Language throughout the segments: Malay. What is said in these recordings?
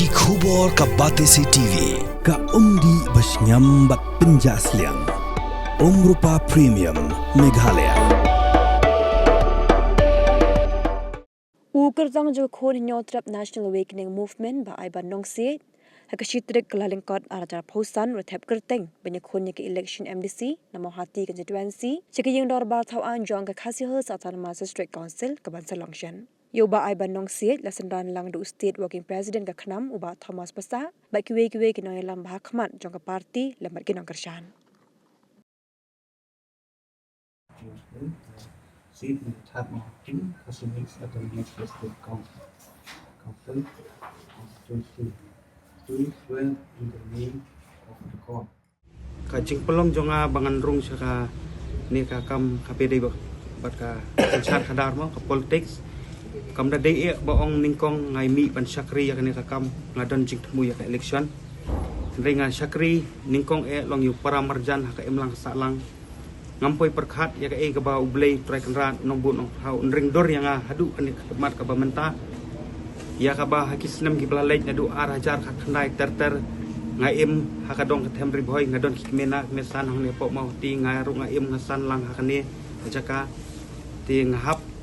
Ki khubor ka Batesi TV ka umdi basnyam bak penjaslian Rupa Premium Meghalaya Ukerjang jo khon nyotrap National Awakening Movement ba ai ban nong se hakashitrik kalalingkot arajar phosan rethep kerteng banyak khon ke election MDC namohati constituency chekiyeng dor bal thawan jong ka khasi ho autonomous district council ka ban selection yo ba ai ban nong se lasendan lang du state working president ka khnam uba Thomas Pasa ba kiwe ki noy lam ba khmat jong ka party lamar ki nong kershan seat in the top marking customers at the next district council constituency to well in the name of the court. Kajing pelong jonga bangan rung saka ni ka kam KPD bat ka penchat kadar mo ka politics kam da dei baong ningkong ngai mi ban sakri ya ni ka kam ngadon jing temu ya ka election ringa sakri ningkong long yu para marjan ka emlang salang ngampoi perkhat ya ka ba ublei try kenran nong bu nong hau ring dor yang hadu ani kemat ka bamenta ya ka ba hakisnem ki blalej nadu arajar khat khandai ter ngaim hakadong kethem riboy ngadon kikmena mesan hang ne po mau ti ngaru ngaim ngasan lang hakane jaka ti ngahap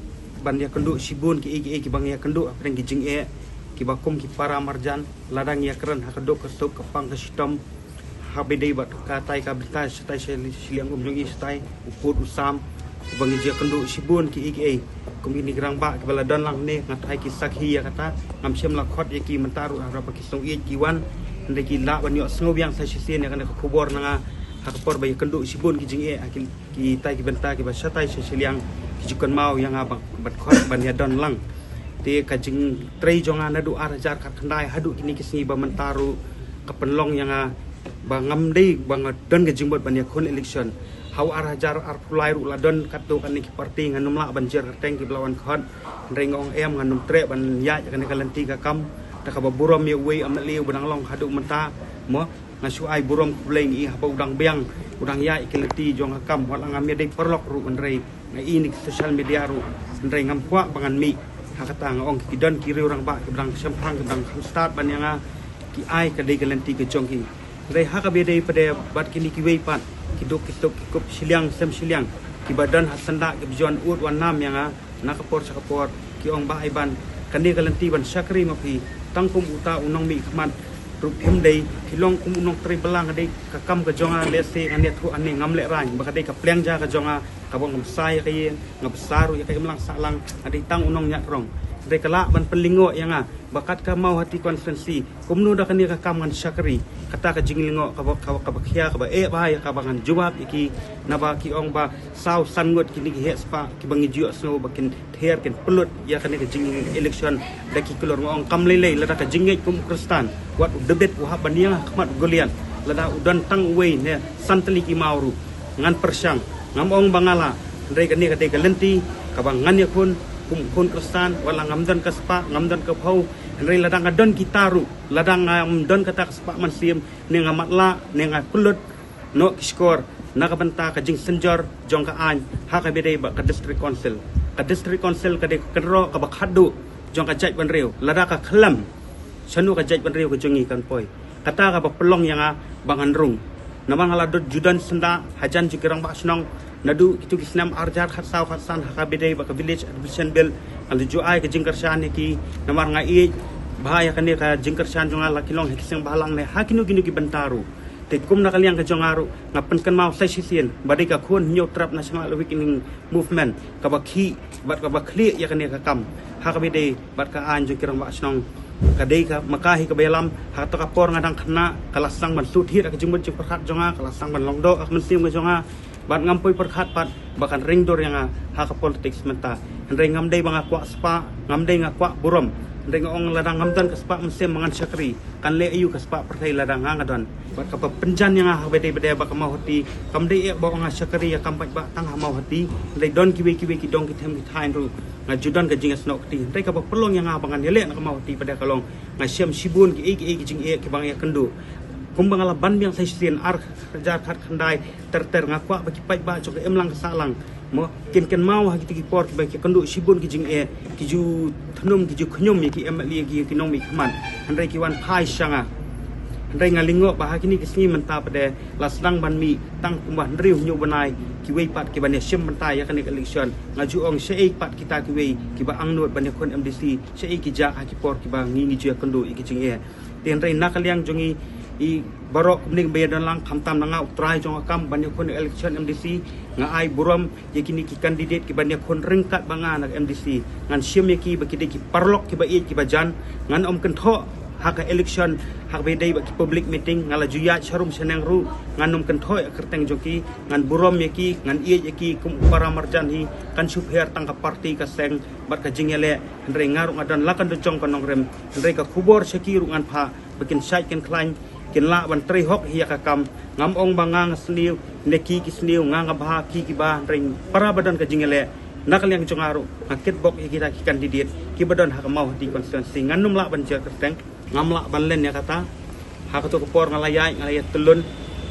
ban ya kendu sibun ki bang ya kendu apreng ki jing ki bakum ki para marjan ladang ya keren hakadok kestup kepang ke sistem habede bat katai ka berita setai siliang umjungi setai uput usam bang ya kendu sibun ki komini gerang ba kepala dan lang ne ngatai ki sakhi ya kata ngam sem la khot ya ki mentaru arapa ki song kiwan ndai ki la ban yo sngob yang sa sisen ya kana khubor nanga hakpor ba ya kendu sibun ki jing akil ki tai ki benta ki ba setai siliang kijukan mau yang abang bat khot ban ya don lang te kajing trei jonga nadu arajar kat khandai hadu kini kisni ba mentaru kapenlong yang bangam dei bang don kajing bot ban ya kon election hau arajar arpulai ru ladon katu kan ki parti nganum la banjir teng ki belawan khot rengong em nganum tre ban ya kan kalanti ka kam ta ka burom ye we am liu benang long hadu menta mo ngasu ai burom kuleng i haba udang beang udang ya ikilati jong kam wala ngam dei perlok ru ndrei ngai ini social media ru ndrei ngam kwa bangan mi hakata ngong ki don kiri orang ba ki bang semprang ki bang start ban yang ki ai ka dei kalanti ke jong ki ndrei hakabe dei pada bat kini ki we pat ki dok kup siliang sem siliang ki badan hasanda ki bjon ut wan nam yang nakapor sakapor ki ong ba iban kani kalanti ban sakri mapi tangkum uta unong mi khmat rup hem dei kilong kum unong tri belang dei ka kam ka jonga lese ane thu ane ngam le rang ba dei ka pleng ja ka jonga ka bong ngam sai ka ye ngam saru ya ka imlang salang ade tang unong nyak rong dei kala ban pelingo yang bakat ka mau hati konferensi kumnu da kani ka kam ngan sakri kata ka jinglingo ka khia ka ba ba ya ka bangan jawab iki naba ki ong ba sau sangot kini ki spa ki bangi jiu sno bakin ther ken pelut ya kani ka jingling election da ki kelor ngong kam lele la ka jingej kum kristan wat debet wa baniang khmat golian la udan tang we ne santli ki mauru ngan persyang ngamong bangala ndai kani ka te kalenti ka bangan ya pun kun kristan wala ngamdan ka spa ngamdan ka phau ndai ladang adon kitaru ladang ngamdan kata ka spa man sim ne ngamatla ne ngapulut no skor nakabanta ka jing senjor jong ka an ha ka bede ba ka district council ka de kenro ka bakhadu jong ka jaj ban reu lada ka khlam sanu ka jaj ban reu ka jongi kan poi kata ka ba pelong yang bangan rung namang aladot judan senda hajan jikirang ba snong nadu itu kisnam arjar khatsau khatsan hakabede ba ka village admission bill al juai ka jingkar shan ki namar ngai bahaya kan ka jingkar shan jonga lakilong hekiseng balang ne hakinu ginu ki bentaru te kum nakaliang ka jongaru ngapen kan mau sai sisien badai ka khon nyo trap national awakening movement ka ba khi bat ka ba khli ya kan ka kam hakabede bat ka an jingkirang ba snong kadai ka makahi ka belam hato ka por ngadang khna kalasang ban suthir ka jingbut jing perkhat jonga kalasang ban longdo ak mensim ka jonga bat ngampoi perkhat pat bahkan ring dor yang ha ka politics menta ndai ngam dei banga kwa spa ngam dei ngakwa burom ndai ngong ladang ngamdan ka spa mensim mangan sakri kan le ayu ka spa perthai ladang ngadon bat ka penjan yang ha bede ba ka mau hati kam dei ba nga sakri ya kam ba tang ha mau hati ndai don kiwe ki dong ki them ki thain ru ngajudan ka jingas nok ti ndai ka pelong yang bangan yele ka mau hati pada kalong ngasiam sibun ki jing ki bang ya kendu kumbang ala ban yang saya sien ar kerja khat khandai ter ngakwa bagi pai ba jok emlang salang mo ken mau ha ki por ki ba ki kandu sibun ki jing ki ju thnum ki ju khnyum ki emali ki nong mi khaman handrai ki wan phai shanga handrai ngalingo ba ha kini kisni menta pada lasdang ban mi tang kumban riu nyu banai ki wei pat ki ban sim menta ya kan election ngaju ong sei pat kita ki wei ki ba angnot ban kon MDC sei ki ja ha ki por ki ba ngi ju kandu ki jing ten rai nakaliang jongi i barok ning bayadan lang khamtam nanga utrai jong akam ban kon election MDC nga ai buram yakini ki candidate ki ban kon ringkat banga nak MDC ngan sim ki ba ki parlok ki ba ki ba jan ngan om kan tho hak election hak bedai bagi public meeting ngala juyat sharum senang ru nganum kenthoi kerteng joki ngan burom yaki ngan ie yaki kum para marjan hi kan subher tangka parti ka seng bat ka jingele ndre ngarung adan lakan do jong kanong rem ndre ka khubor seki rungan pha bikin sai ken klain ken la ban tri hok hi ka kam ngam ong bangang sniu neki ki sniu nganga bha ki ba ndre para badan ka jingele nakal yang jongaru ngakit bok kita ki kandidat ki badan hak mau di konstitusi nganum la ban jer kerteng ngamla banlen ya kata hak tu kepor ngalayai telun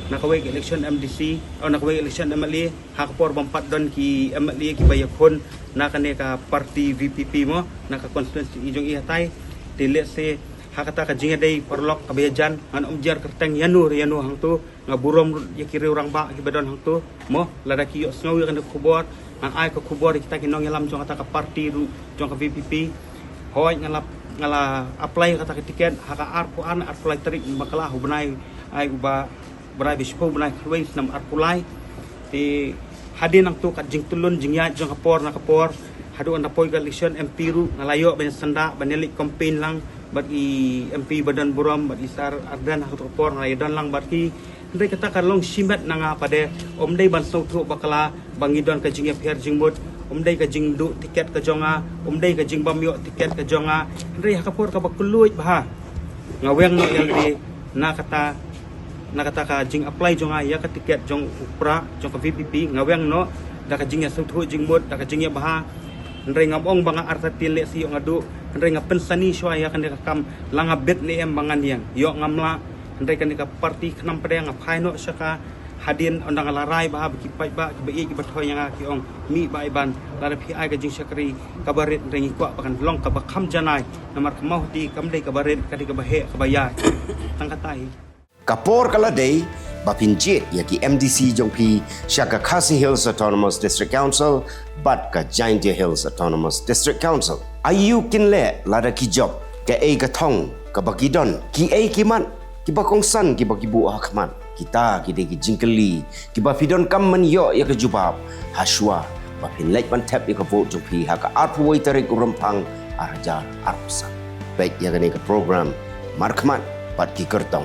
nakawai election MDC atau nakawai election MLA hak kepor bampat don ki MLA ki bayakon nakane ka parti VPP mo naka konstitusi ijong ihatai dile se hak kata ka jingadai perlok kabayajan ngan umjar kerteng yanu hang tu ngaburom ya kiri orang ba ki badon hang tu mo ladaki yo snow kan kubor ngan ai ka kubor kita kinong yalam jong kata ka parti ru jong ka VPP hoy ngala apply kata tiket haka arpuan apply tarik bakala hubnai ai uba berai bispo benai khwei nam apply ti hadin ang tu kat jing tulun jing ya jong kapor na kapor hadu an apoi election MP ru ngalayo ben senda banelik campaign lang bagi MP badan buram bagi sar ardan hak kapor ngalayon lang bagi ndai kata kan long simet nanga pade omdai ban sau tu bakala bangidon ka jing ya jing mut umdai ka jing du tiket ka jonga umdai ka jing bamyo tiket ka jonga ndai hakapor ka bakuluit bah ngaweng no yang di nakata ka jing apply jonga ya ka tiket jong upra jong ka VPP ngaweng no da ka jing ya sutu jing mut da ka jing ya bah ndai ngabong banga artatil le si ngadu ndai ngapensani swa ya kan ka kam langa bet le em bangan yang yo ngamla ndai kan ka parti khnam pade ngapai no saka hadin ondang larai ba baki pai ba ki bai ki bathoy yang ki ong mi ba iban lara phi ai ka jing sakri kabaret rengi kwa pakan long ka bakham janai namar kemau di kamdei kabaret kadi ka bahe ka bayar tangkatai kapor kala day bapinjit yaki MDC jongpi Shaka Khasi Hills Autonomous District Council bat ka Jaintia Hills Autonomous District Council ayu kinle lada ki job ke ei ka thong ka bakidon ki ei kiman ki bakongsan ki bakibu hakman kita kide ki jingkeli ki ba fidon kam man yo ya ka jubab haswa ba pin lek ban tap ya ka vote jongpi ha ka arpu wai tarik urampang arajar arpusan baik ya ka program markman pat ki kertong